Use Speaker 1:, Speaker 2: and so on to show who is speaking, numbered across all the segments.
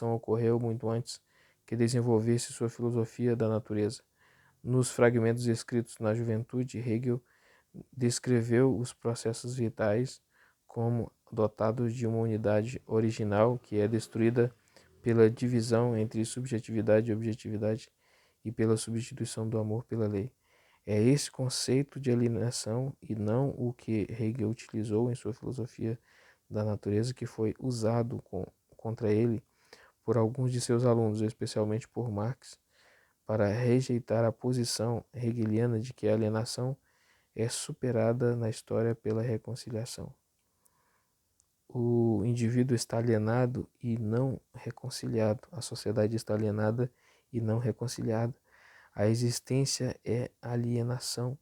Speaker 1: ocorreu muito antes que desenvolvesse sua filosofia da natureza. Nos fragmentos escritos na juventude, Hegel descreveu os processos vitais como dotados de uma unidade original que é destruída pela divisão entre subjetividade e objetividade e pela substituição do amor pela lei. É esse conceito de alienação e não o que Hegel utilizou em sua filosofia da natureza que foi usado contra ele por alguns de seus alunos, especialmente por Marx, para rejeitar a posição hegeliana de que a alienação é superada na história pela reconciliação. O indivíduo está alienado e não reconciliado. A sociedade está alienada e não reconciliada. A existência é alienação.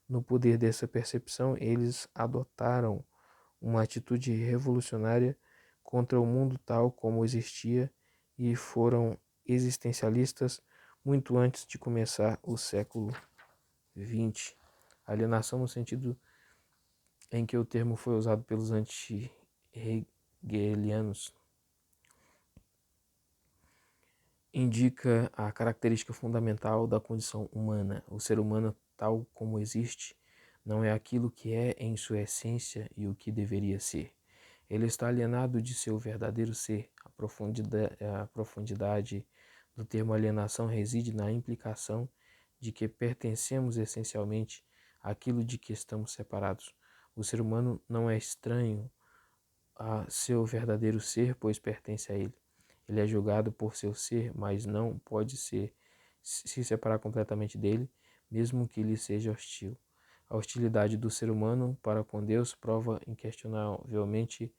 Speaker 1: No poder dessa percepção, eles adotaram uma atitude revolucionária contra o mundo tal como existia e foram existencialistas muito antes de começar o século XX. Alienação no sentido em que o termo foi usado pelos anti-hegelianos indica a característica fundamental da condição humana. O ser humano, tal como existe, não é aquilo que é em sua essência e o que deveria ser. Ele está alienado de seu verdadeiro ser. A profundidade do termo alienação reside na implicação de que pertencemos essencialmente àquilo de que estamos separados. O ser humano não é estranho a seu verdadeiro ser, pois pertence a ele. Ele é julgado por seu ser, mas não pode se separar completamente dele, mesmo que lhe seja hostil. A hostilidade do ser humano para com Deus prova inquestionavelmente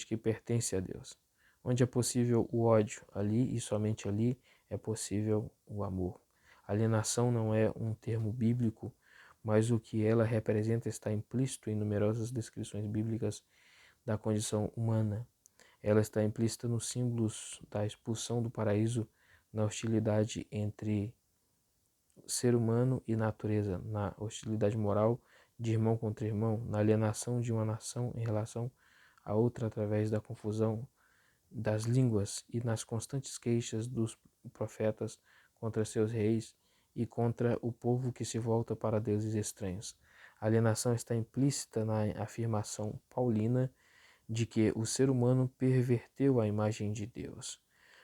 Speaker 1: que pertence a Deus. Onde é possível o ódio, ali e somente ali é possível o amor. Alienação não é um termo bíblico, mas o que ela representa está implícito em numerosas descrições bíblicas da condição humana. Ela está implícita nos símbolos da expulsão do paraíso, na hostilidade entre ser humano e natureza, na hostilidade moral de irmão contra irmão, na alienação de uma nação em relação a outra através da confusão das línguas e nas constantes queixas dos profetas contra seus reis e contra o povo que se volta para deuses estranhos. A alienação está implícita na afirmação paulina de que o ser humano perverteu a imagem de Deus,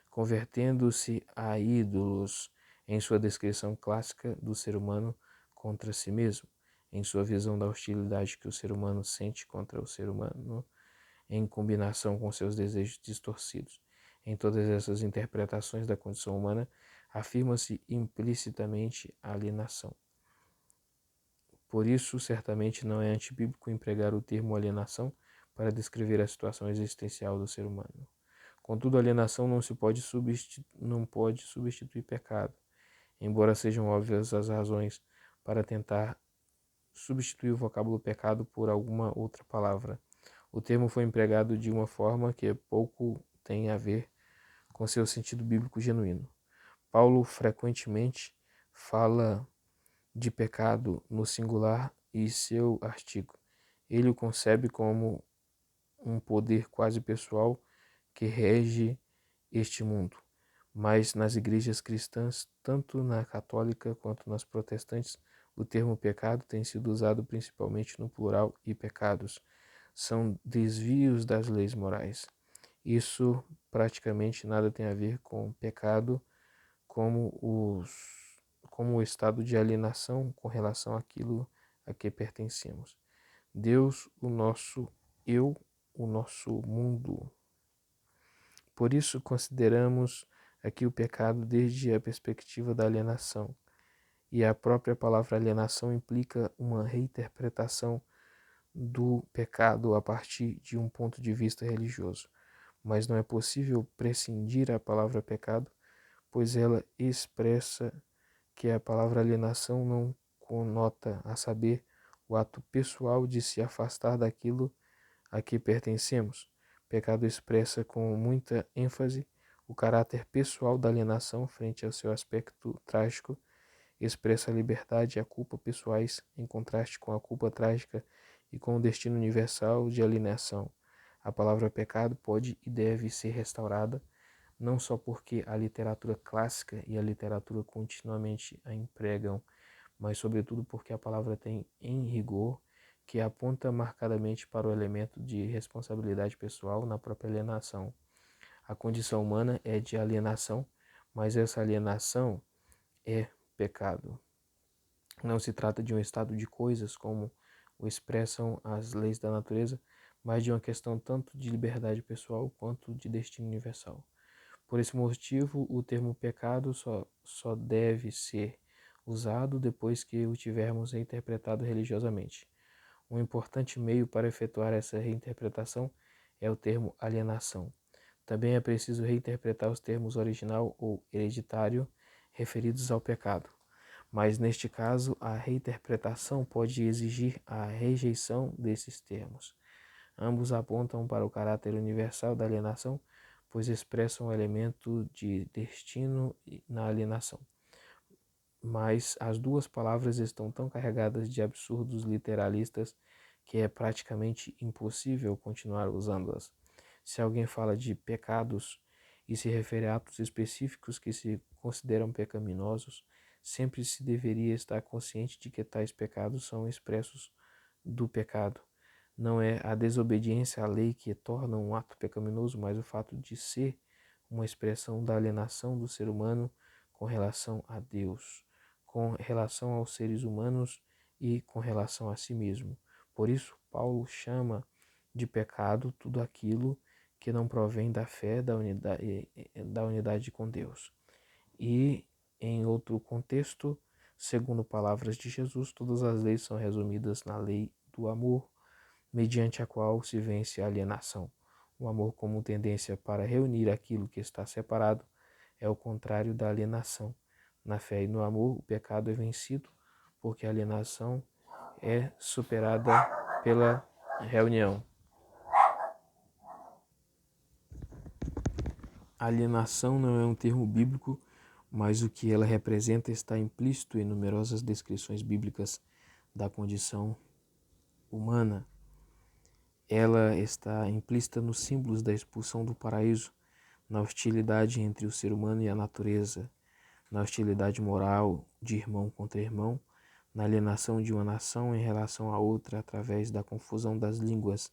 Speaker 1: convertendo-se a ídolos em sua descrição clássica do ser humano contra si mesmo, em sua visão da hostilidade que o ser humano sente contra o ser humano, em combinação com seus desejos distorcidos. Em todas essas interpretações da condição humana, afirma-se implicitamente a alienação. Por isso, certamente não é antibíblico empregar o termo alienação para descrever a situação existencial do ser humano. Contudo, alienação não pode substituir pecado, embora sejam óbvias as razões para tentar substituir o vocábulo pecado por alguma outra palavra. O termo foi empregado de uma forma que pouco tem a ver com seu sentido bíblico genuíno. Paulo frequentemente fala de pecado no singular e seu artigo. Ele o concebe como um poder quase pessoal que rege este mundo. Mas nas igrejas cristãs, tanto na católica quanto nas protestantes, o termo pecado tem sido usado principalmente no plural e pecados. São desvios das leis morais. Isso praticamente nada tem a ver com pecado como o estado de alienação com relação àquilo a que pertencemos. Deus, o nosso eu, o nosso mundo. Por isso consideramos aqui o pecado desde a perspectiva da alienação. E a própria palavra alienação implica uma reinterpretação do pecado a partir de um ponto de vista religioso. Mas não é possível prescindir a palavra pecado, pois ela expressa que a palavra alienação não conota, a saber, o ato pessoal de se afastar daquilo a que pertencemos. Pecado expressa com muita ênfase o caráter pessoal da alienação frente ao seu aspecto trágico, expressa a liberdade e a culpa pessoais em contraste com a culpa trágica e com o destino universal de alienação. A palavra pecado pode e deve ser restaurada, não só porque a literatura clássica e a literatura continuamente a empregam, mas sobretudo porque a palavra tem em rigor que aponta marcadamente para o elemento de responsabilidade pessoal na própria alienação. A condição humana é de alienação, mas essa alienação é pecado. Não se trata de um estado de coisas, como o expressam as leis da natureza, mas de uma questão tanto de liberdade pessoal quanto de destino universal. Por esse motivo, o termo pecado só deve ser usado depois que o tivermos reinterpretado religiosamente. Um importante meio para efetuar essa reinterpretação é o termo alienação. Também é preciso reinterpretar os termos original ou hereditário referidos ao pecado. Mas neste caso, a reinterpretação pode exigir a rejeição desses termos. Ambos apontam para o caráter universal da alienação, pois expressam o elemento de destino na alienação. Mas as duas palavras estão tão carregadas de absurdos literalistas que é praticamente impossível continuar usando-as. Se alguém fala de pecados e se refere a atos específicos que se consideram pecaminosos, sempre se deveria estar consciente de que tais pecados são expressos do pecado. Não é a desobediência à lei que torna um ato pecaminoso, mas o fato de ser uma expressão da alienação do ser humano com relação a Deus, com relação aos seres humanos e com relação a si mesmo. Por isso, Paulo chama de pecado tudo aquilo que não provém da fé, da unidade com Deus. E, em outro contexto, segundo palavras de Jesus, todas as leis são resumidas na lei do amor, mediante a qual se vence a alienação. O amor, como tendência para reunir aquilo que está separado, é o contrário da alienação. Na fé e no amor, o pecado é vencido, porque a alienação é superada pela reunião. Alienação não é um termo bíblico, mas o que ela representa está implícito em numerosas descrições bíblicas da condição humana. Ela está implícita nos símbolos da expulsão do paraíso, na hostilidade entre o ser humano e a natureza, na hostilidade moral de irmão contra irmão, na alienação de uma nação em relação a outra através da confusão das línguas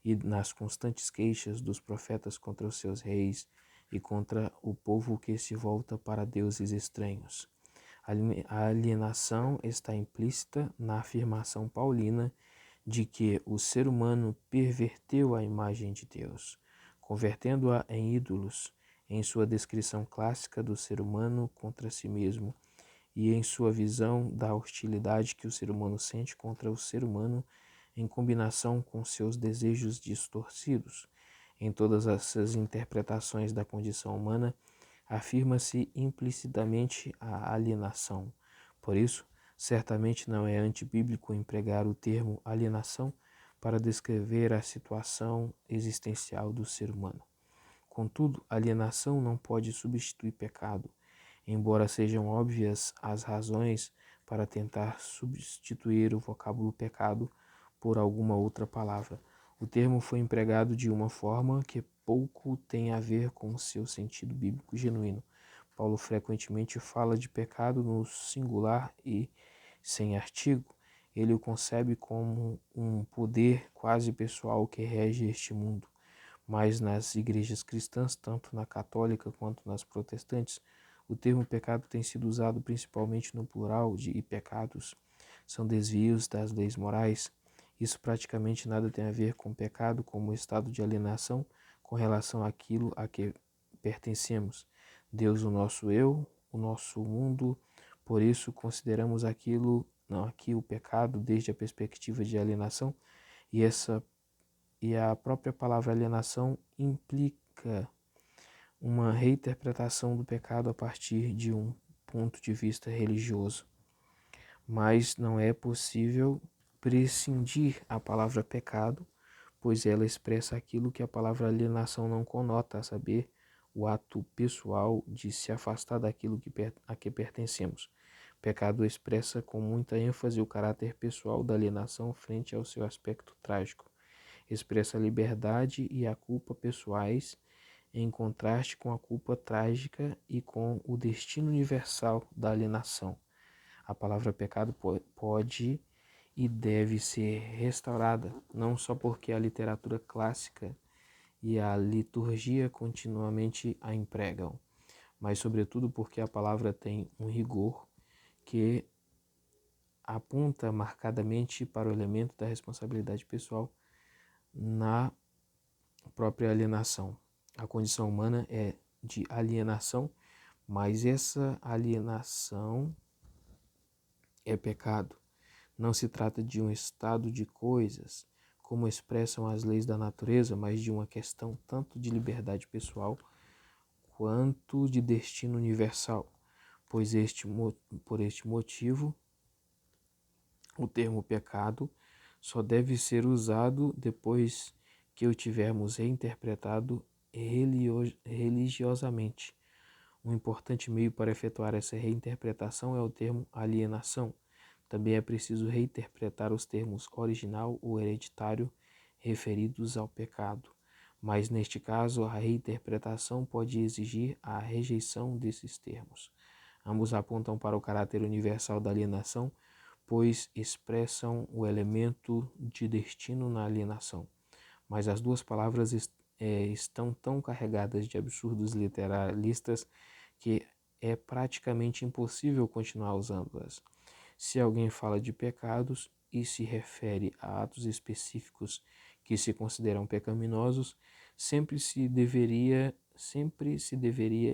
Speaker 1: e nas constantes queixas dos profetas contra os seus reis e contra o povo que se volta para deuses estranhos. A alienação está implícita na afirmação paulina de que o ser humano perverteu a imagem de Deus, convertendo-a em ídolos, em sua descrição clássica do ser humano contra si mesmo e em sua visão da hostilidade que o ser humano sente contra o ser humano em combinação com seus desejos distorcidos. Em todas essas interpretações da condição humana, afirma-se implicitamente a alienação. Por isso, certamente não é antibíblico empregar o termo alienação para descrever a situação existencial do ser humano. Contudo, alienação não pode substituir pecado, embora sejam óbvias as razões para tentar substituir o vocábulo pecado por alguma outra palavra. O termo foi empregado de uma forma que pouco tem a ver com o seu sentido bíblico genuíno. Paulo frequentemente fala de pecado no singular e sem artigo. Ele o concebe como um poder quase pessoal que rege este mundo. Mas nas igrejas cristãs, tanto na católica quanto nas protestantes, o termo pecado tem sido usado principalmente no plural de pecados. São desvios das leis morais. Isso praticamente nada tem a ver com pecado como estado de alienação com relação àquilo a que pertencemos. Deus, o nosso eu, o nosso mundo, por isso consideramos aqui o pecado desde a perspectiva de alienação, e a própria palavra alienação implica uma reinterpretação do pecado a partir de um ponto de vista religioso. Mas não é possível prescindir a palavra pecado, pois ela expressa aquilo que a palavra alienação não conota, a saber, o ato pessoal de se afastar daquilo a que pertencemos. Pecado expressa com muita ênfase o caráter pessoal da alienação frente ao seu aspecto trágico. expressa a liberdade e a culpa pessoais, em contraste com a culpa trágica e com o destino universal da alienação. A palavra pecado pode e deve ser restaurada, não só porque a literatura clássica e a liturgia continuamente a empregam, mas sobretudo porque a palavra tem um rigor que aponta marcadamente para o elemento da responsabilidade pessoal na própria alienação. A condição humana é de alienação, mas essa alienação é pecado. Não se trata de um estado de coisas, como expressam as leis da natureza, mas de uma questão tanto de liberdade pessoal quanto de destino universal, pois por este motivo o termo pecado só deve ser usado depois que o tivermos reinterpretado religiosamente. Um importante meio para efetuar essa reinterpretação é o termo alienação. Também é preciso reinterpretar os termos original ou hereditário referidos ao pecado, mas neste caso a reinterpretação pode exigir a rejeição desses termos. Ambos apontam para o caráter universal da alienação, pois expressam o elemento de destino na alienação. Mas as duas palavras estão tão carregadas de absurdos literalistas que é praticamente impossível continuar usando-as. Se alguém fala de pecados e se refere a atos específicos que se consideram pecaminosos, sempre se deveria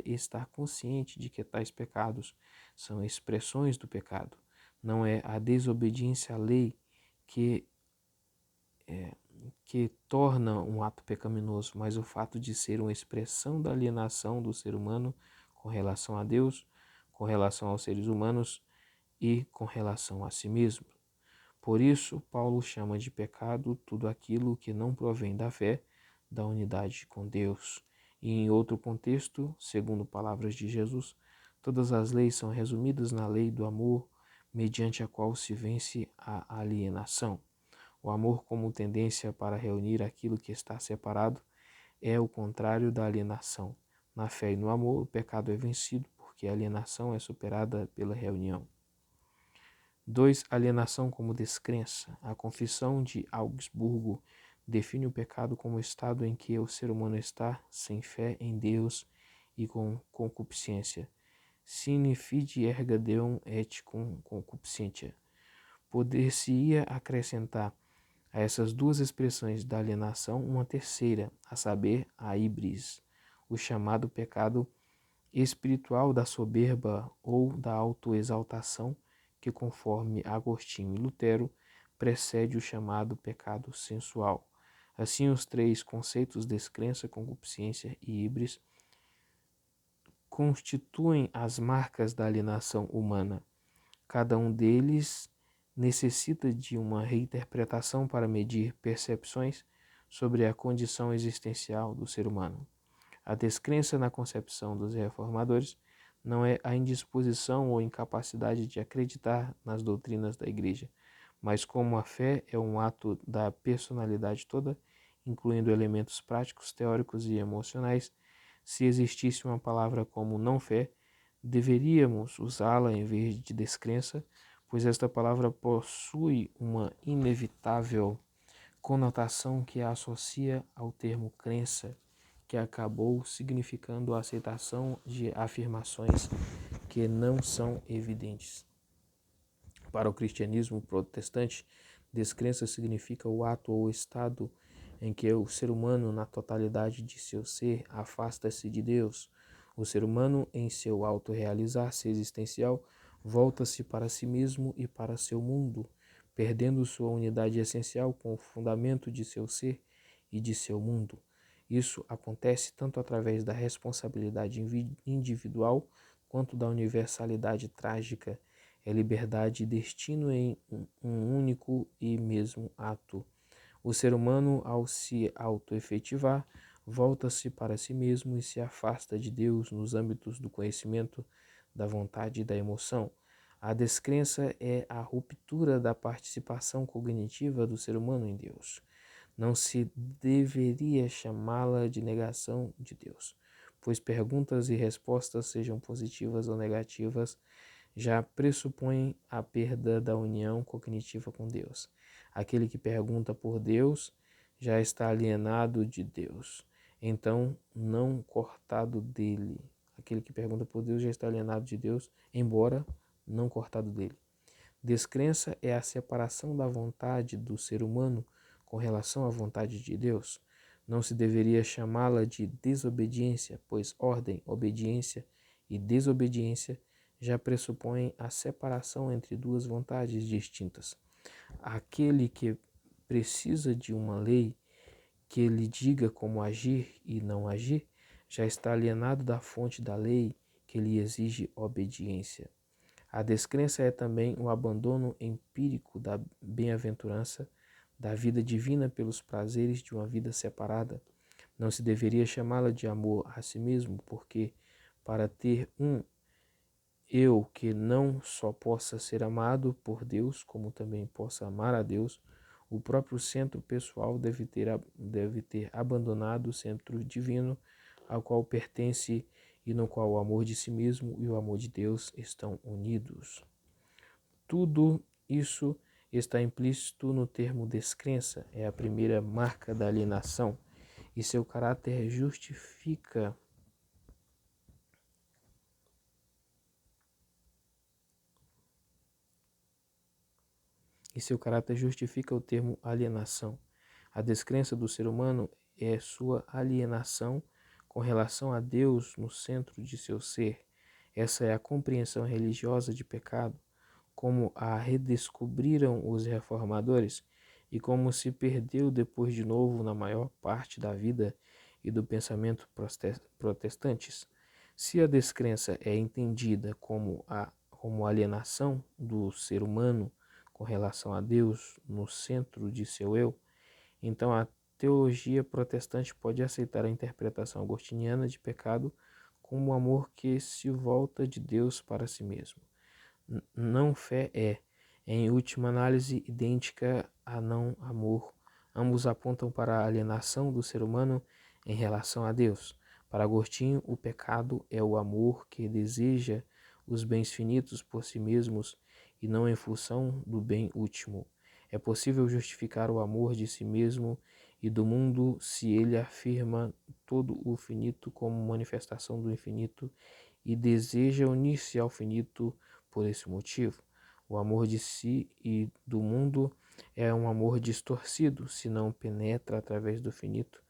Speaker 1: estar consciente de que tais pecados são expressões do pecado. Não é a desobediência à lei que torna um ato pecaminoso, mas o fato de ser uma expressão da alienação do ser humano com relação a Deus, com relação aos seres humanos e com relação a si mesmo. Por isso, Paulo chama de pecado tudo aquilo que não provém da fé, da unidade com Deus. E em outro contexto, segundo palavras de Jesus, todas as leis são resumidas na lei do amor, mediante a qual se vence a alienação. O amor, como tendência para reunir aquilo que está separado, é o contrário da alienação. Na fé e no amor, o pecado é vencido, porque a alienação é superada pela reunião. 2. Alienação como descrença. A Confissão de Augsburgo define o pecado como o estado em que o ser humano está sem fé em Deus e com concupiscência. Sine fide erga Deum et concupiscentia. Poder-se-ia acrescentar a essas duas expressões da alienação uma terceira, a saber, a híbris, o chamado pecado espiritual da soberba ou da autoexaltação, que, conforme Agostinho e Lutero, precede o chamado pecado sensual. Assim, os três conceitos, descrença, concupiscência e híbris, constituem as marcas da alienação humana. Cada um deles necessita de uma reinterpretação para medir percepções sobre a condição existencial do ser humano. A descrença, na concepção dos reformadores, não é a indisposição ou incapacidade de acreditar nas doutrinas da Igreja, mas como a fé é um ato da personalidade toda, incluindo elementos práticos, teóricos e emocionais. Se existisse uma palavra como não-fé, deveríamos usá-la em vez de descrença, pois esta palavra possui uma inevitável conotação que a associa ao termo crença, que acabou significando a aceitação de afirmações que não são evidentes. Para o cristianismo protestante, descrença significa o ato ou estado em que o ser humano, na totalidade de seu ser, afasta-se de Deus. O ser humano, em seu autorrealizar-se existencial, volta-se para si mesmo e para seu mundo, perdendo sua unidade essencial com o fundamento de seu ser e de seu mundo. Isso acontece tanto através da responsabilidade individual quanto da universalidade trágica. É liberdade e destino em um único e mesmo ato. O ser humano, ao se auto-efetivar, volta-se para si mesmo e se afasta de Deus nos âmbitos do conhecimento, da vontade e da emoção. A descrença é a ruptura da participação cognitiva do ser humano em Deus. Não se deveria chamá-la de negação de Deus, pois perguntas e respostas, sejam positivas ou negativas, já pressupõem a perda da união cognitiva com Deus. Aquele que pergunta por Deus já está alienado de Deus, então não cortado dele. Aquele que pergunta por Deus já está alienado de Deus, embora não cortado dele. Descrença é a separação da vontade do ser humano com relação à vontade de Deus. Não se deveria chamá-la de desobediência, pois ordem, obediência e desobediência já pressupõem a separação entre duas vontades distintas. Aquele que precisa de uma lei que lhe diga como agir e não agir, já está alienado da fonte da lei que lhe exige obediência. A descrença é também o abandono empírico da bem-aventurança, da vida divina pelos prazeres de uma vida separada. Não se deveria chamá-la de amor a si mesmo, porque para ter um eu que não só possa ser amado por Deus, como também possa amar a Deus, o próprio centro pessoal deve ter abandonado o centro divino ao qual pertence e no qual o amor de si mesmo e o amor de Deus estão unidos. Tudo isso está implícito no termo descrença, é a primeira marca da alienação, e seu caráter justifica o termo alienação. A descrença do ser humano é sua alienação com relação a Deus no centro de seu ser. Essa é a compreensão religiosa de pecado, como a redescobriram os reformadores e como se perdeu depois de novo na maior parte da vida e do pensamento protestantes. Se a descrença é entendida como alienação do ser humano com relação a Deus no centro de seu eu, então a teologia protestante pode aceitar a interpretação agostiniana de pecado como o amor que se volta de Deus para si mesmo. Não fé é, em última análise, idêntica a não amor. Ambos apontam para a alienação do ser humano em relação a Deus. Para Agostinho, o pecado é o amor que deseja os bens finitos por si mesmos e não em função do bem último. É possível justificar o amor de si mesmo e do mundo se ele afirma todo o finito como manifestação do infinito e deseja unir-se ao finito por esse motivo. O amor de si e do mundo é um amor distorcido, se não penetra através do finito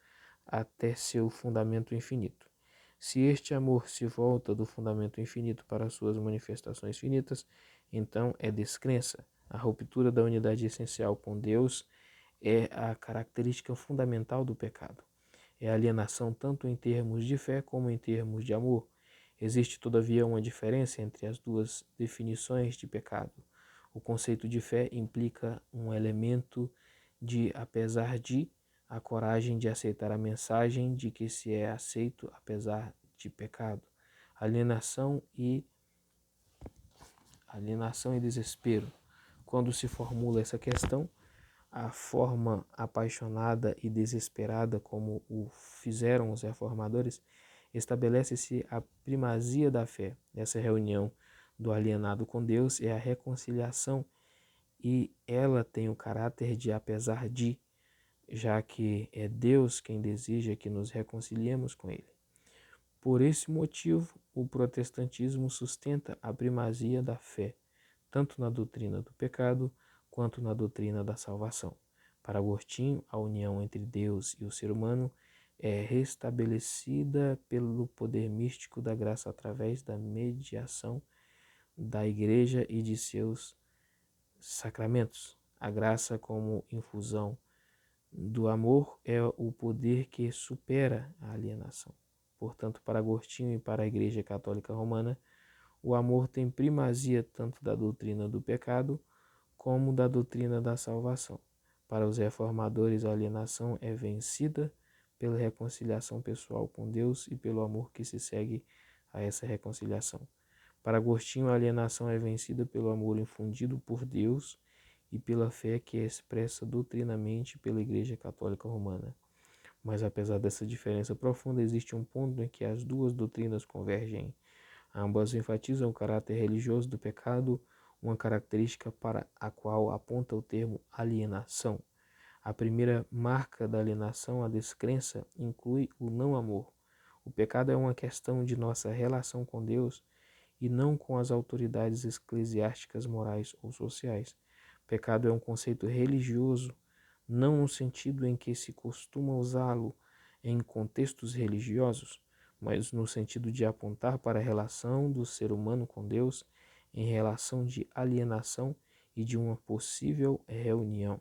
Speaker 1: até seu fundamento infinito. Se este amor se volta do fundamento infinito para suas manifestações finitas, então é descrença. A ruptura da unidade essencial com Deus é a característica fundamental do pecado. É alienação tanto em termos de fé como em termos de amor. Existe, todavia, uma diferença entre as duas definições de pecado. O conceito de fé implica um elemento de apesar de, a coragem de aceitar a mensagem de que se é aceito apesar de pecado. Alienação e desespero. Quando se formula essa questão, a forma apaixonada e desesperada como o fizeram os reformadores, estabelece-se a primazia da fé. Essa reunião do alienado com Deus é a reconciliação e ela tem o caráter de apesar de, já que é Deus quem deseja que nos reconciliemos com Ele. Por esse motivo, o protestantismo sustenta a primazia da fé, tanto na doutrina do pecado quanto na doutrina da salvação. Para Agostinho, a união entre Deus e o ser humano é restabelecida pelo poder místico da graça através da mediação da Igreja e de seus sacramentos. A graça como infusão do amor é o poder que supera a alienação. Portanto, para Agostinho e para a Igreja Católica Romana, o amor tem primazia tanto da doutrina do pecado como da doutrina da salvação. Para os reformadores, a alienação é vencida pela reconciliação pessoal com Deus e pelo amor que se segue a essa reconciliação. Para Agostinho, a alienação é vencida pelo amor infundido por Deus e pela fé que é expressa doutrinamente pela Igreja Católica Romana. Mas apesar dessa diferença profunda, existe um ponto em que as duas doutrinas convergem. Ambas enfatizam o caráter religioso do pecado, uma característica para a qual aponta o termo alienação. A primeira marca da alienação, a descrença, inclui o não amor. O pecado é uma questão de nossa relação com Deus e não com as autoridades eclesiásticas, morais ou sociais. Pecado é um conceito religioso, não no sentido em que se costuma usá-lo em contextos religiosos, mas no sentido de apontar para a relação do ser humano com Deus em relação de alienação e de uma possível reunião.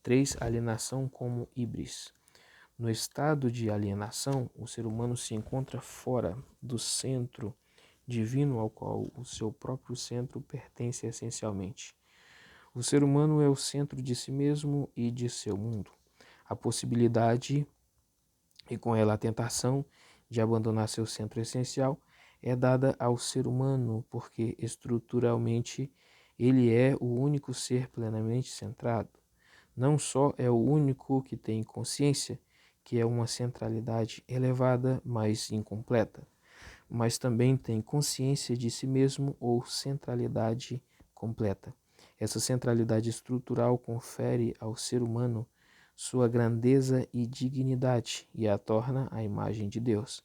Speaker 1: 3. Alienação como híbris. No estado de alienação, o ser humano se encontra fora do centro divino ao qual o seu próprio centro pertence essencialmente. O ser humano é o centro de si mesmo e de seu mundo. A possibilidade, e com ela a tentação, de abandonar seu centro essencial é dada ao ser humano porque estruturalmente ele é o único ser plenamente centrado. Não só é o único que tem consciência, que é uma centralidade elevada, mas incompleta, mas também tem consciência de si mesmo ou centralidade completa. Essa centralidade estrutural confere ao ser humano sua grandeza e dignidade e a torna a imagem de Deus.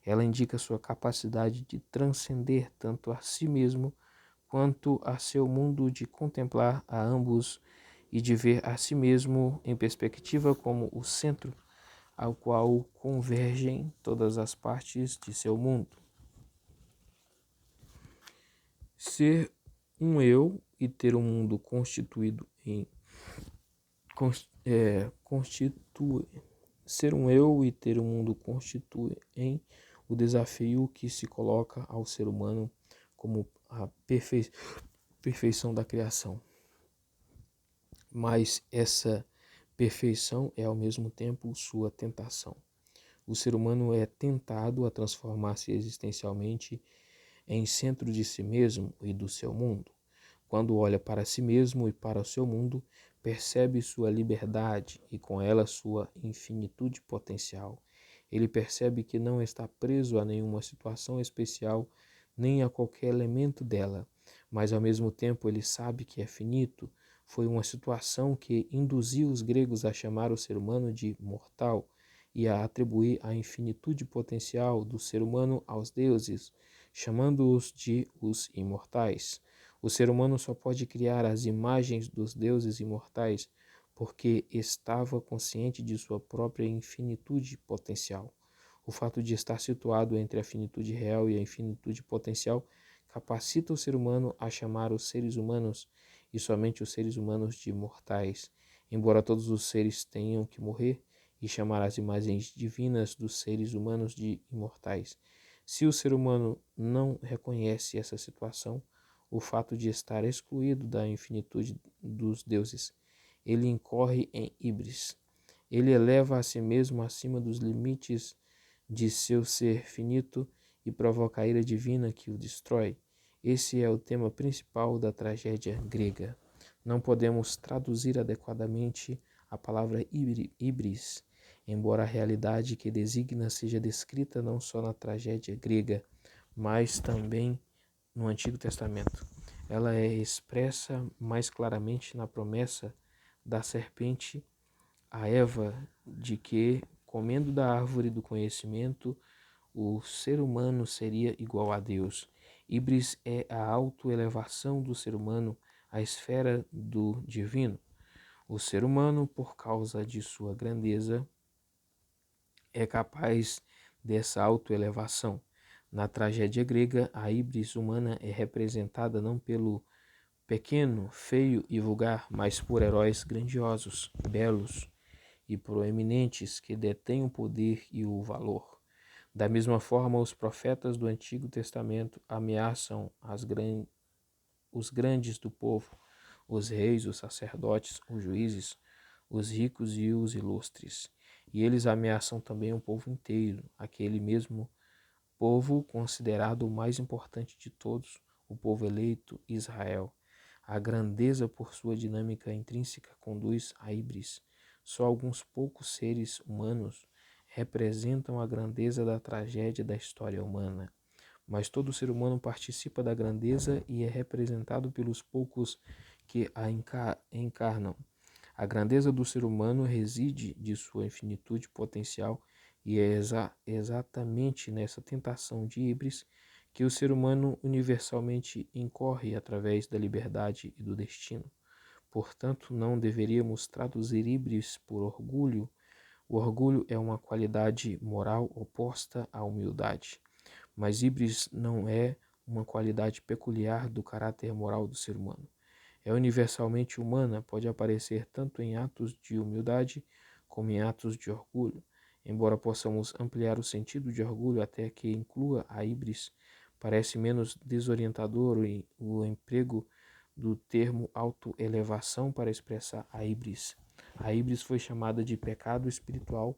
Speaker 1: Ela indica sua capacidade de transcender tanto a si mesmo quanto a seu mundo, de contemplar a ambos e de ver a si mesmo em perspectiva como o centro ao qual convergem todas as partes de seu mundo. Ser um eu e ter um mundo constituído em ser um eu e ter um mundo constitui em o desafio que se coloca ao ser humano como a perfeição da criação. Mas essa perfeição é ao mesmo tempo sua tentação. O ser humano é tentado a transformar-se existencialmente em centro de si mesmo e do seu mundo. Quando olha para si mesmo e para o seu mundo, percebe sua liberdade e com ela sua infinitude potencial. Ele percebe que não está preso a nenhuma situação especial, nem a qualquer elemento dela, mas ao mesmo tempo ele sabe que é finito. Foi uma situação que induziu os gregos a chamar o ser humano de mortal e a atribuir a infinitude potencial do ser humano aos deuses, chamando-os de os imortais. O ser humano só pode criar as imagens dos deuses imortais porque estava consciente de sua própria infinitude potencial. O fato de estar situado entre a finitude real e a infinitude potencial capacita o ser humano a chamar os seres humanos, e somente os seres humanos, de mortais, embora todos os seres tenham que morrer, e chamar as imagens divinas dos seres humanos de imortais. Se o ser humano não reconhece essa situação, o fato de estar excluído da infinitude dos deuses, ele incorre em híbris. Ele eleva a si mesmo acima dos limites de seu ser finito e provoca a ira divina que o destrói. Esse é o tema principal da tragédia grega. Não podemos traduzir adequadamente a palavra híbris, embora a realidade que designa seja descrita não só na tragédia grega, mas também no Antigo Testamento. Ela é expressa mais claramente na promessa da serpente a Eva de que, comendo da árvore do conhecimento, o ser humano seria igual a Deus. Híbris é a autoelevação do ser humano à esfera do divino. O ser humano, por causa de sua grandeza, é capaz dessa autoelevação. Na tragédia grega, a híbris humana é representada não pelo pequeno, feio e vulgar, mas por heróis grandiosos, belos e proeminentes que detêm o poder e o valor. Da mesma forma, os profetas do Antigo Testamento ameaçam os grandes do povo, os reis, os sacerdotes, os juízes, os ricos e os ilustres. E eles ameaçam também o povo inteiro, aquele mesmo povo considerado o mais importante de todos, o povo eleito, Israel. A grandeza, por sua dinâmica intrínseca, conduz à híbris. Só alguns poucos seres humanos representam a grandeza da tragédia da história humana, mas todo ser humano participa da grandeza e é representado pelos poucos que a encarnam. A grandeza do ser humano reside de sua infinitude potencial e é exatamente nessa tentação de híbris que o ser humano universalmente incorre através da liberdade e do destino. Portanto, não deveríamos traduzir híbris por orgulho. O orgulho é uma qualidade moral oposta à humildade, mas híbris não é uma qualidade peculiar do caráter moral do ser humano. É universalmente humana, pode aparecer tanto em atos de humildade como em atos de orgulho. Embora possamos ampliar o sentido de orgulho até que inclua a híbris, parece menos desorientador o emprego do termo autoelevação para expressar a híbris. A híbris foi chamada de pecado espiritual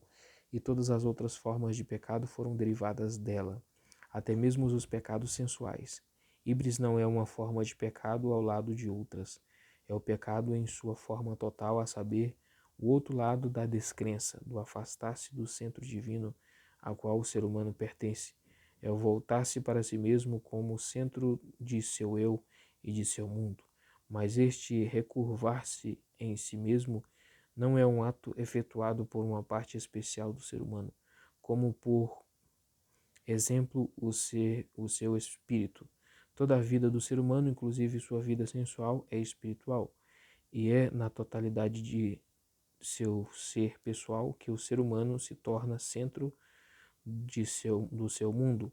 Speaker 1: e todas as outras formas de pecado foram derivadas dela, até mesmo os pecados sensuais. Híbris não é uma forma de pecado ao lado de outras. É o pecado em sua forma total, a saber, o outro lado da descrença, do afastar-se do centro divino ao qual o ser humano pertence. É o voltar-se para si mesmo como o centro de seu eu e de seu mundo. Mas este recurvar-se em si mesmo não é um ato efetuado por uma parte especial do ser humano, como por exemplo o seu espírito. Toda a vida do ser humano, inclusive sua vida sensual, é espiritual, e é na totalidade de seu ser pessoal que o ser humano se torna centro do seu mundo.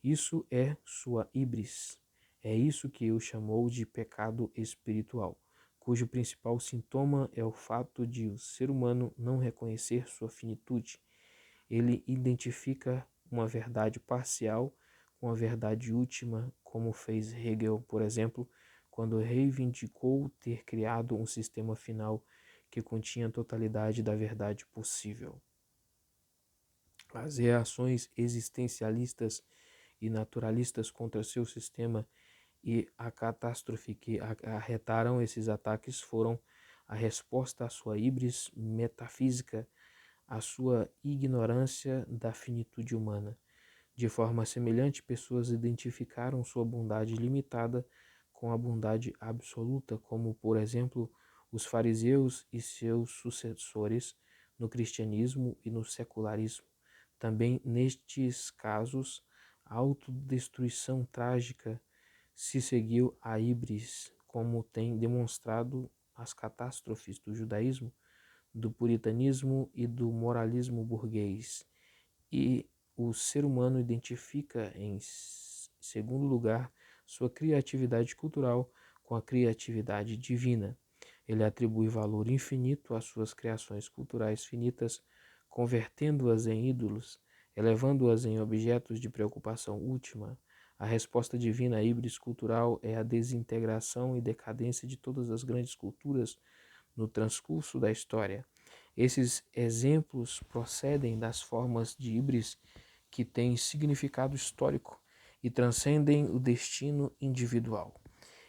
Speaker 1: Isso é sua híbris. É isso que o chamou de pecado espiritual, cujo principal sintoma é o fato de o ser humano não reconhecer sua finitude. Ele identifica uma verdade parcial com a verdade última, como fez Hegel, por exemplo, quando reivindicou ter criado um sistema final que continha a totalidade da verdade possível. As reações existencialistas e naturalistas contra seu sistema e a catástrofe que acarretaram esses ataques foram a resposta à sua híbris metafísica, à sua ignorância da finitude humana. De forma semelhante, pessoas identificaram sua bondade limitada com a bondade absoluta, como, por exemplo, os fariseus e seus sucessores no cristianismo e no secularismo. Também nestes casos, a autodestruição trágica se seguiu à híbris, como tem demonstrado as catástrofes do judaísmo, do puritanismo e do moralismo burguês. E o ser humano identifica, em segundo lugar, sua criatividade cultural com a criatividade divina. Ele atribui valor infinito às suas criações culturais finitas, convertendo-as em ídolos, elevando-as em objetos de preocupação última. A resposta divina à híbris cultural é a desintegração e decadência de todas as grandes culturas no transcurso da história. Esses exemplos procedem das formas de híbris que têm significado histórico e transcendem o destino individual.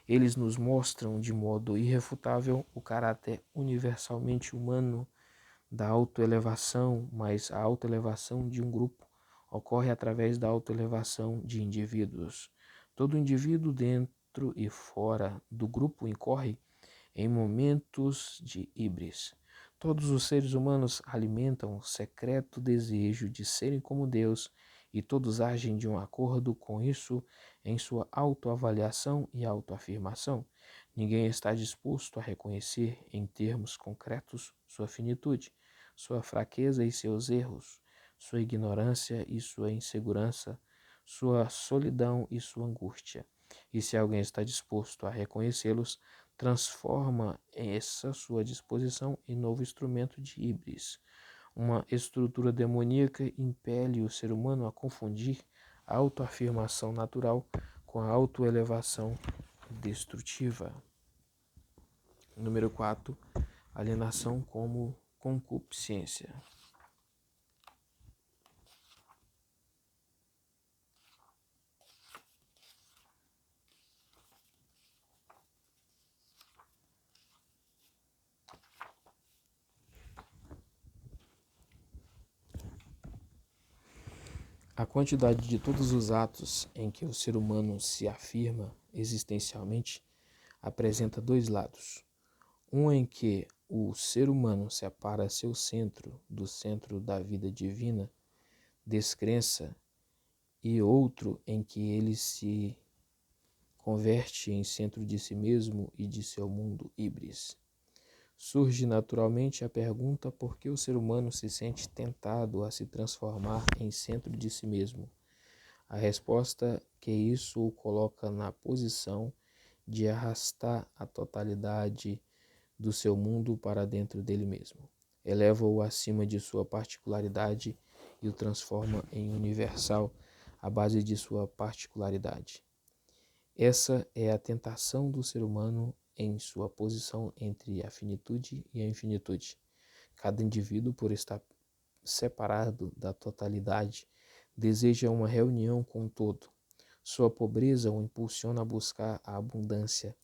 Speaker 1: Eles nos mostram de modo irrefutável o caráter universalmente humano da autoelevação, mas a autoelevação de um grupo ocorre através da autoelevação de indivíduos. Todo indivíduo dentro e fora do grupo incorre em momentos de híbris. Todos os seres humanos alimentam o secreto desejo de serem como Deus e todos agem de um acordo com isso em sua autoavaliação e autoafirmação. Ninguém está disposto a reconhecer em termos concretos sua finitude, sua fraqueza e seus erros, sua ignorância e sua insegurança, sua solidão e sua angústia. E se alguém está disposto a reconhecê-los, transforma essa sua disposição em novo instrumento de híbris. Uma estrutura demoníaca impele o ser humano a confundir a autoafirmação natural com a autoelevação destrutiva. Número 4. Alienação como concupiscência. A quantidade de todos os atos em que o ser humano se afirma existencialmente apresenta dois lados. Um em que o ser humano separa seu centro do centro da vida divina, descrença, e outro em que ele se converte em centro de si mesmo e de seu mundo híbris. Surge naturalmente a pergunta por que o ser humano se sente tentado a se transformar em centro de si mesmo. A resposta que isso o coloca na posição de arrastar a totalidade do seu mundo para dentro dele mesmo. Eleva-o acima de sua particularidade e o transforma em universal à base de sua particularidade. Essa é a tentação do ser humano em sua posição entre a finitude e a infinitude. Cada indivíduo, por estar separado da totalidade, deseja uma reunião com o todo. Sua pobreza o impulsiona a buscar a abundância.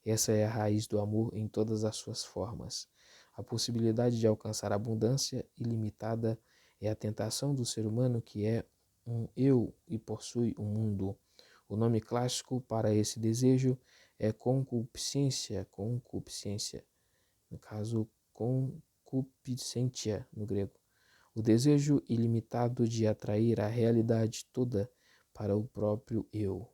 Speaker 1: Essa é a raiz do amor em todas as suas formas. A possibilidade de alcançar a abundância ilimitada é a tentação do ser humano, que é um eu e possui um mundo. O nome clássico para esse desejo é concupiscência, no caso concupiscentia no grego. O desejo ilimitado de atrair a realidade toda para o próprio eu.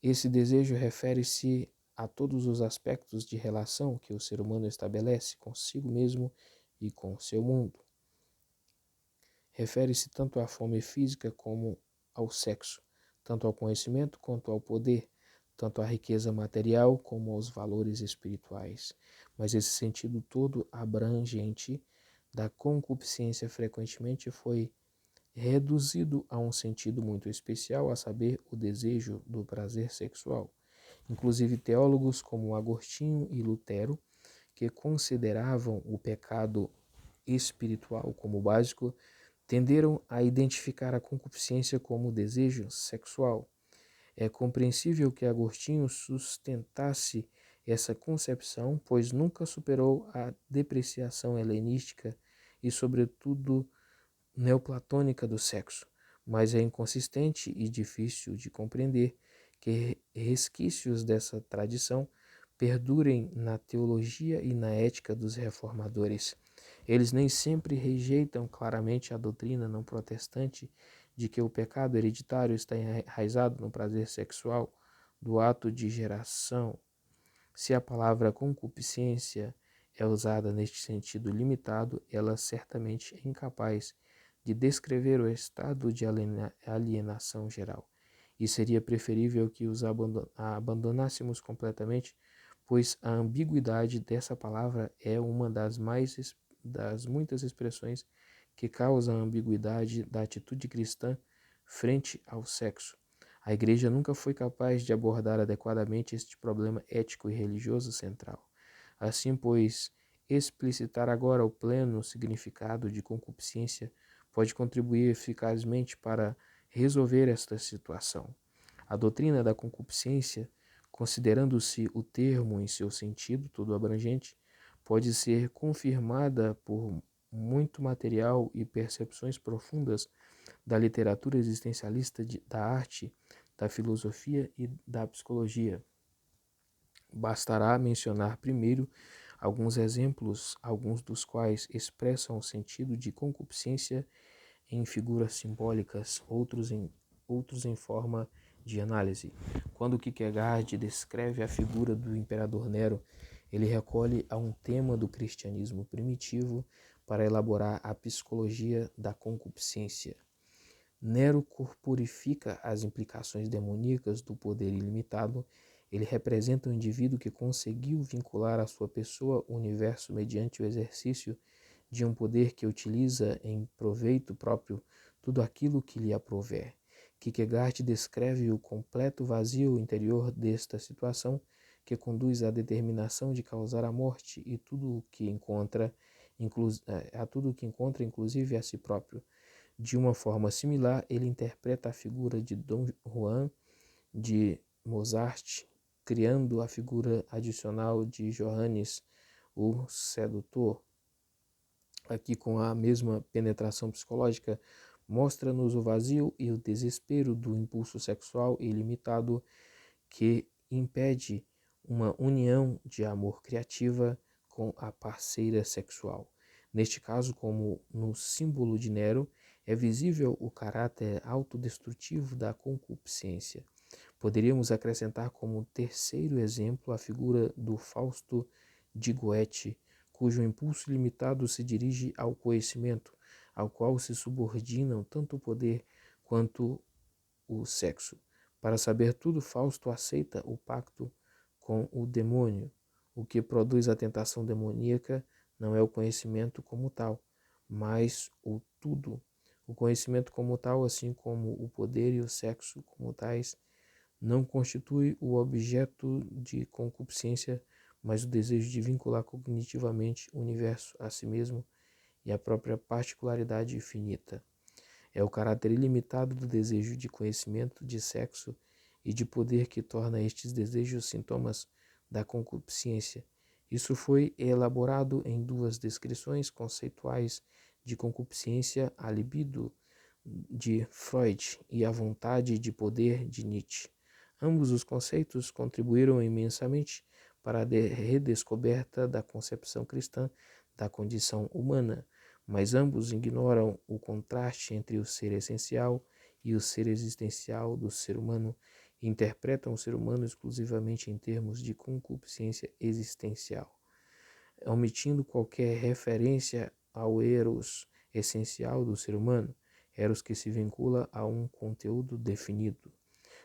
Speaker 1: Esse desejo refere-se a todos os aspectos de relação que o ser humano estabelece consigo mesmo e com seu mundo. Refere-se tanto à fome física como ao sexo, tanto ao conhecimento quanto ao poder, tanto à riqueza material como aos valores espirituais. Mas esse sentido todo abrangente da concupiscência frequentemente foi reduzido a um sentido muito especial, a saber, o desejo do prazer sexual. Inclusive teólogos como Agostinho e Lutero, que consideravam o pecado espiritual como básico, tenderam a identificar a concupiscência como desejo sexual. É compreensível que Agostinho sustentasse essa concepção, pois nunca superou a depreciação helenística e, sobretudo, neoplatônica do sexo, mas é inconsistente e difícil de compreender que resquícios dessa tradição perdurem na teologia e na ética dos reformadores. Eles nem sempre rejeitam claramente a doutrina não protestante de que o pecado hereditário está enraizado no prazer sexual do ato de geração. Se a palavra concupiscência é usada neste sentido limitado, ela certamente é incapaz de descrever o estado de alienação geral, e seria preferível que os abandonássemos completamente, pois a ambiguidade dessa palavra é uma das muitas expressões que causam a ambiguidade da atitude cristã frente ao sexo. A Igreja nunca foi capaz de abordar adequadamente este problema ético e religioso central. Assim, pois, explicitar agora o pleno significado de concupiscência pode contribuir eficazmente para resolver esta situação. A doutrina da concupiscência, considerando-se o termo em seu sentido todo abrangente, pode ser confirmada por muito material e percepções profundas da literatura existencialista, da arte, da filosofia e da psicologia. Bastará mencionar primeiro alguns exemplos, alguns dos quais expressam o sentido de concupiscência em figuras simbólicas, outros em forma de análise. Quando Kierkegaard descreve a figura do imperador Nero, ele recolhe a um tema do cristianismo primitivo para elaborar a psicologia da concupiscência. Nero corporifica as implicações demoníacas do poder ilimitado. Ele representa um indivíduo que conseguiu vincular à sua pessoa o universo mediante o exercício de um poder que utiliza em proveito próprio tudo aquilo que lhe aprouver. Kierkegaard descreve o completo vazio interior desta situação, que conduz à determinação de causar a morte e tudo o que encontra, inclusive a si próprio. De uma forma similar, ele interpreta a figura de Dom Juan de Mozart, criando a figura adicional de Johannes, o sedutor. Aqui com a mesma penetração psicológica, Mostra-nos o vazio e o desespero do impulso sexual ilimitado que impede uma união de amor criativa com a parceira sexual. Neste caso, como no símbolo de Nero, é visível o caráter autodestrutivo da concupiscência. Poderíamos acrescentar como terceiro exemplo a figura do Fausto de Goethe, cujo impulso limitado se dirige ao conhecimento, ao qual se subordinam tanto o poder quanto o sexo. Para saber tudo, Fausto aceita o pacto com o demônio. O que produz a tentação demoníaca não é o conhecimento como tal, mas o tudo. O conhecimento como tal, assim como o poder e o sexo como tais, não constitui o objeto de concupiscência, mas o desejo de vincular cognitivamente o universo a si mesmo e a própria particularidade finita. É o caráter ilimitado do desejo de conhecimento, de sexo e de poder que torna estes desejos sintomas da concupiscência. Isso foi elaborado em duas descrições conceituais de concupiscência, a libido de Freud e a vontade de poder de Nietzsche. Ambos os conceitos contribuíram imensamente para a redescoberta da concepção cristã da condição humana, mas ambos ignoram o contraste entre o ser essencial e o ser existencial do ser humano e interpretam o ser humano exclusivamente em termos de concupiscência existencial, omitindo qualquer referência ao eros essencial do ser humano, eros que se vincula a um conteúdo definido.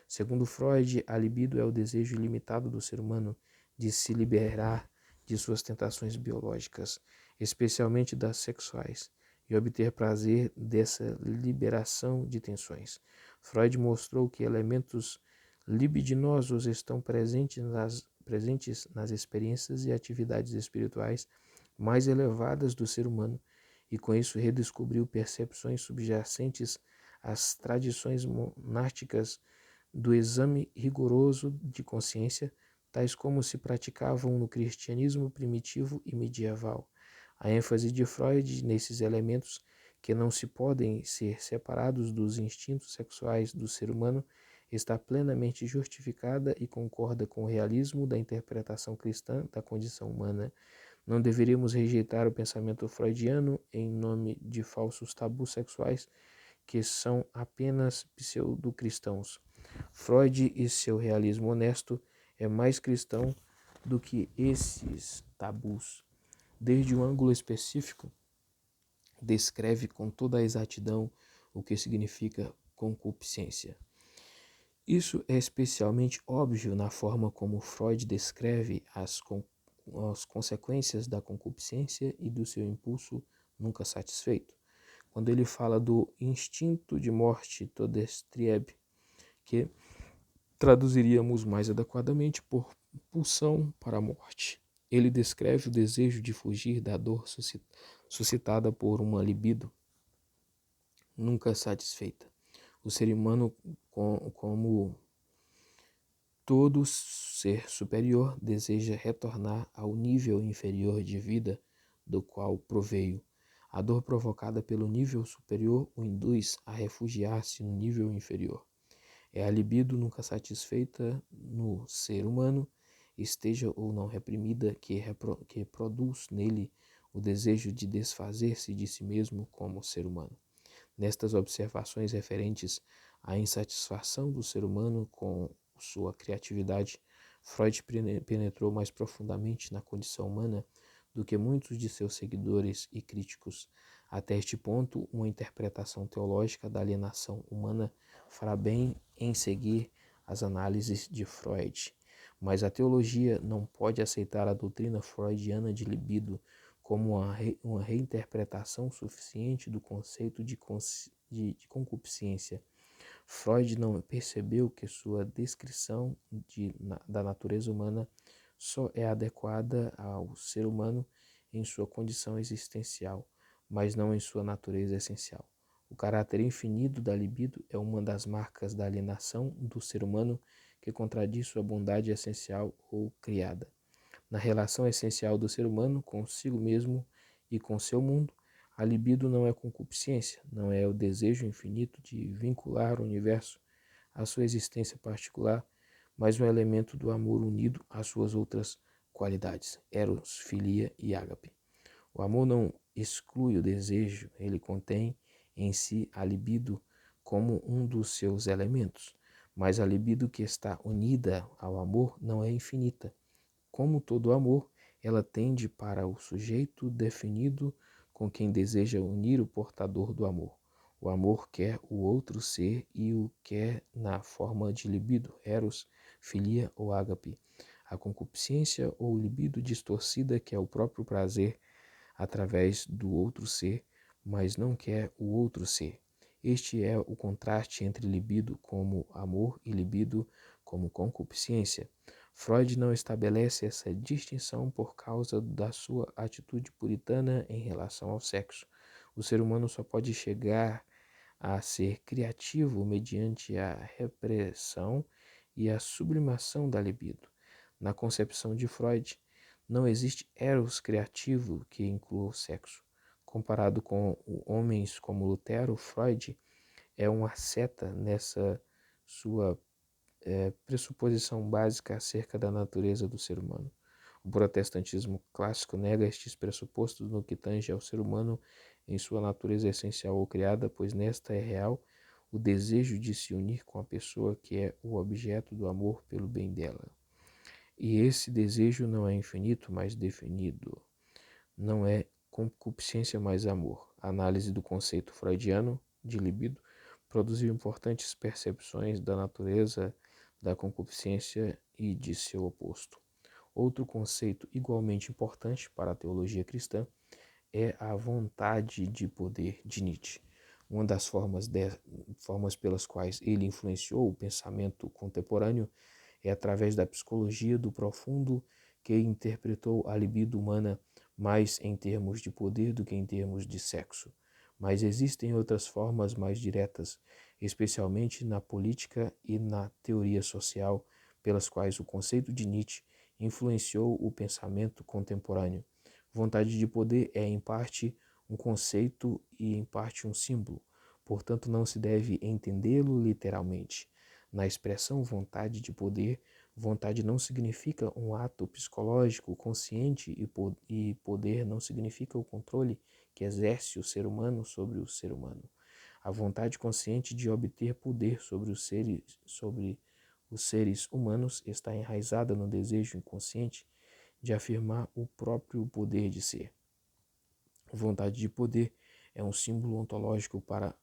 Speaker 1: Segundo Freud, a libido é o desejo ilimitado do ser humano de se liberar de suas tentações biológicas, especialmente das sexuais, e obter prazer dessa liberação de tensões. Freud mostrou que elementos libidinosos estão presentes nas experiências e atividades espirituais mais elevadas do ser humano, e com isso redescobriu percepções subjacentes às tradições monásticas do exame rigoroso de consciência, tais como se praticavam no cristianismo primitivo e medieval. A ênfase de Freud nesses elementos que não se podem ser separados dos instintos sexuais do ser humano está plenamente justificada e concorda com o realismo da interpretação cristã da condição humana. Não deveríamos rejeitar o pensamento freudiano em nome de falsos tabus sexuais que são apenas pseudo-cristãos. Freud e seu realismo honesto é mais cristão do que esses tabus. Desde um ângulo específico, descreve com toda a exatidão o que significa concupiscência. Isso é especialmente óbvio na forma como Freud descreve as consequências da concupiscência e do seu impulso nunca satisfeito. Quando ele fala do instinto de morte Todestrieb, que traduziríamos mais adequadamente por pulsão para a morte. Ele descreve o desejo de fugir da dor suscitada por uma libido nunca satisfeita. O ser humano, como todo ser superior, deseja retornar ao nível inferior de vida do qual proveio. A dor provocada pelo nível superior o induz a refugiar-se no nível inferior. É a libido nunca satisfeita no ser humano, esteja ou não reprimida, que produz nele o desejo de desfazer-se de si mesmo como ser humano. Nestas observações referentes à insatisfação do ser humano com sua criatividade, Freud penetrou mais profundamente na condição humana do que muitos de seus seguidores e críticos. Até este ponto, uma interpretação teológica da alienação humana fará bem em seguir as análises de Freud. Mas a teologia não pode aceitar a doutrina freudiana de libido como uma reinterpretação suficiente do conceito de concupiscência. Freud não percebeu que sua descrição da natureza humana só é adequada ao ser humano em sua condição existencial, mas não em sua natureza essencial. O caráter infinito da libido é uma das marcas da alienação do ser humano que contradiz sua bondade essencial ou criada. Na relação essencial do ser humano consigo mesmo e com seu mundo, A libido não é concupiscência, não é o desejo infinito de vincular o universo à sua existência particular, mas um elemento do amor unido às suas outras qualidades, eros, filia e ágape. O amor não exclui o desejo, ele contém em si a libido como um dos seus elementos, mas a libido que está unida ao amor não é infinita. Como todo amor, ela tende para o sujeito definido com quem deseja unir o portador do amor. O amor quer o outro ser e o quer na forma de libido, eros, filia ou ágape. A concupiscência ou libido distorcida quer o próprio prazer através do outro ser, mas não quer o outro ser. Este é o contraste entre libido como amor e libido como concupiscência. Freud não estabelece essa distinção por causa da sua atitude puritana em relação ao sexo. O ser humano só pode chegar a ser criativo mediante a repressão e a sublimação da libido. Na concepção de Freud, não existe eros criativo que inclua o sexo. Comparado com homens como Lutero, Freud é um asceta nessa sua pressuposição básica acerca da natureza do ser humano. O protestantismo clássico nega estes pressupostos no que tange ao ser humano em sua natureza essencial ou criada, pois nesta é real o desejo de se unir com a pessoa que é o objeto do amor pelo bem dela. E esse desejo não é infinito, mas definido. Não é concupiscência, mas amor. A análise do conceito freudiano de libido produziu importantes percepções da natureza da concupiscência e de seu oposto. Outro conceito igualmente importante para a teologia cristã é a vontade de poder de Nietzsche. Uma das formas pelas quais ele influenciou o pensamento contemporâneo é através da psicologia do profundo, que interpretou a libido humana mais em termos de poder do que em termos de sexo. Mas existem outras formas mais diretas, especialmente na política e na teoria social, pelas quais o conceito de Nietzsche influenciou o pensamento contemporâneo. Vontade de poder é, em parte, um conceito e, em parte, um símbolo. Portanto, não se deve entendê-lo literalmente. Na expressão vontade de poder, vontade não significa um ato psicológico consciente e poder não significa o controle que exerce o ser humano sobre o ser humano. A vontade consciente de obter poder sobre os seres humanos está enraizada no desejo inconsciente de afirmar o próprio poder de ser. Vontade de poder é um símbolo ontológico para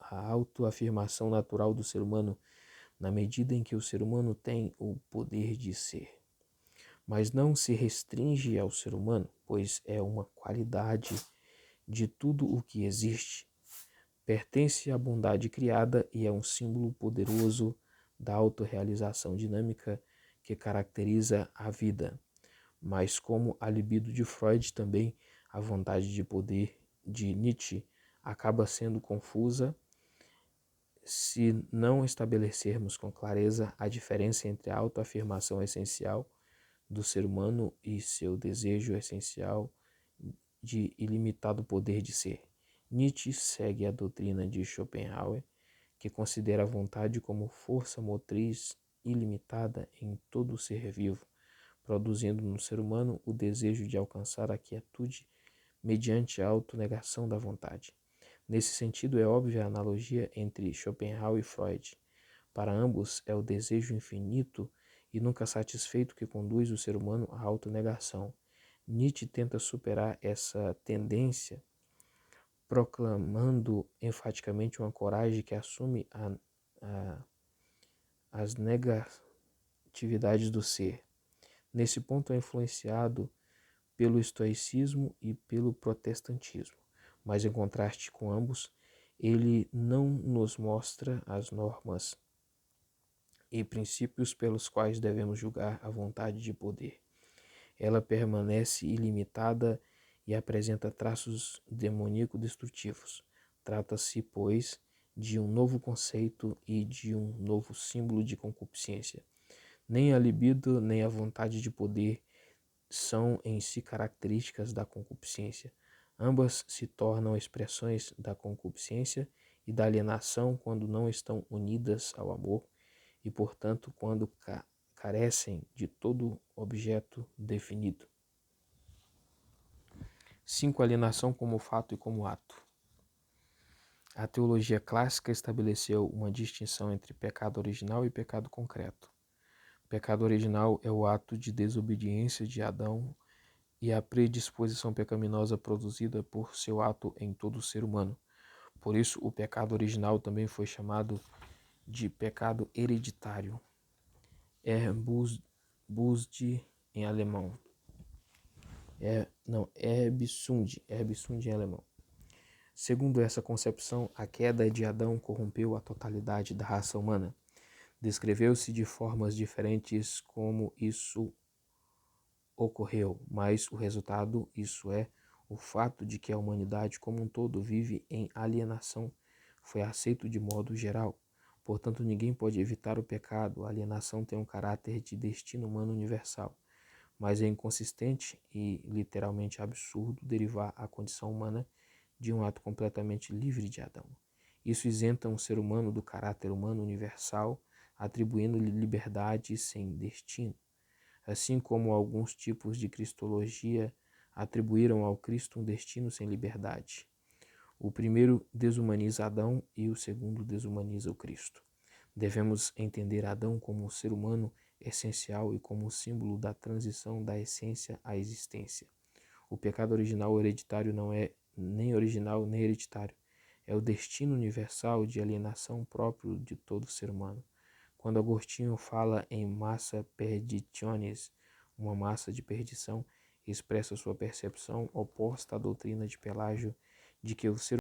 Speaker 1: a autoafirmação natural do ser humano, na medida em que o ser humano tem o poder de ser. Mas não se restringe ao ser humano, pois é uma qualidade de tudo o que existe. Pertence à bondade criada e é um símbolo poderoso da autorrealização dinâmica que caracteriza a vida. Mas como a libido de Freud, também a vontade de poder de Nietzsche acaba sendo confusa se não estabelecermos com clareza a diferença entre a autoafirmação essencial do ser humano e seu desejo essencial de ilimitado poder de ser. Nietzsche segue a doutrina de Schopenhauer, que considera a vontade como força motriz ilimitada em todo ser vivo, produzindo no ser humano o desejo de alcançar a quietude mediante a autonegação da vontade. Nesse sentido, é óbvia a analogia entre Schopenhauer e Freud. Para ambos, é o desejo infinito e nunca satisfeito que conduz o ser humano à autonegação. Nietzsche tenta superar essa tendência, proclamando enfaticamente uma coragem que assume as negatividades do ser. Nesse ponto é influenciado pelo estoicismo e pelo protestantismo, mas em contraste com ambos, ele não nos mostra as normas e princípios pelos quais devemos julgar a vontade de poder. Ela permanece ilimitada e apresenta traços demoníaco-destrutivos. Trata-se, pois, de um novo conceito e de um novo símbolo de concupiscência. Nem a libido, nem a vontade de poder são em si características da concupiscência. Ambas se tornam expressões da concupiscência e da alienação quando não estão unidas ao amor e, portanto, quando carecem de todo objeto definido. 5. Alienação como fato e como ato. A teologia clássica estabeleceu uma distinção entre pecado original e pecado concreto. O pecado original é o ato de desobediência de Adão e a predisposição pecaminosa produzida por seu ato em todo ser humano. Por isso, o pecado original também foi chamado de pecado hereditário. Erbsünde em alemão. Erbsünde em alemão. Segundo essa concepção, a queda de Adão corrompeu a totalidade da raça humana. Descreveu-se de formas diferentes como isso ocorreu, mas o resultado, isso é, o fato de que a humanidade como um todo vive em alienação, foi aceito de modo geral. Portanto, ninguém pode evitar o pecado. A alienação tem um caráter de destino humano universal, mas é inconsistente e literalmente absurdo derivar a condição humana de um ato completamente livre de Adão. Isso isenta um ser humano do caráter humano universal, atribuindo-lhe liberdade sem destino. Assim como alguns tipos de cristologia atribuíram ao Cristo um destino sem liberdade. O primeiro desumaniza Adão e o segundo desumaniza o Cristo. Devemos entender Adão como um ser humano essencial e como símbolo da transição da essência à existência. O pecado original hereditário não é nem original nem hereditário. É o destino universal de alienação próprio de todo ser humano. Quando Agostinho fala em massa perditionis, uma massa de perdição, expressa sua percepção oposta à doutrina de Pelágio de que o ser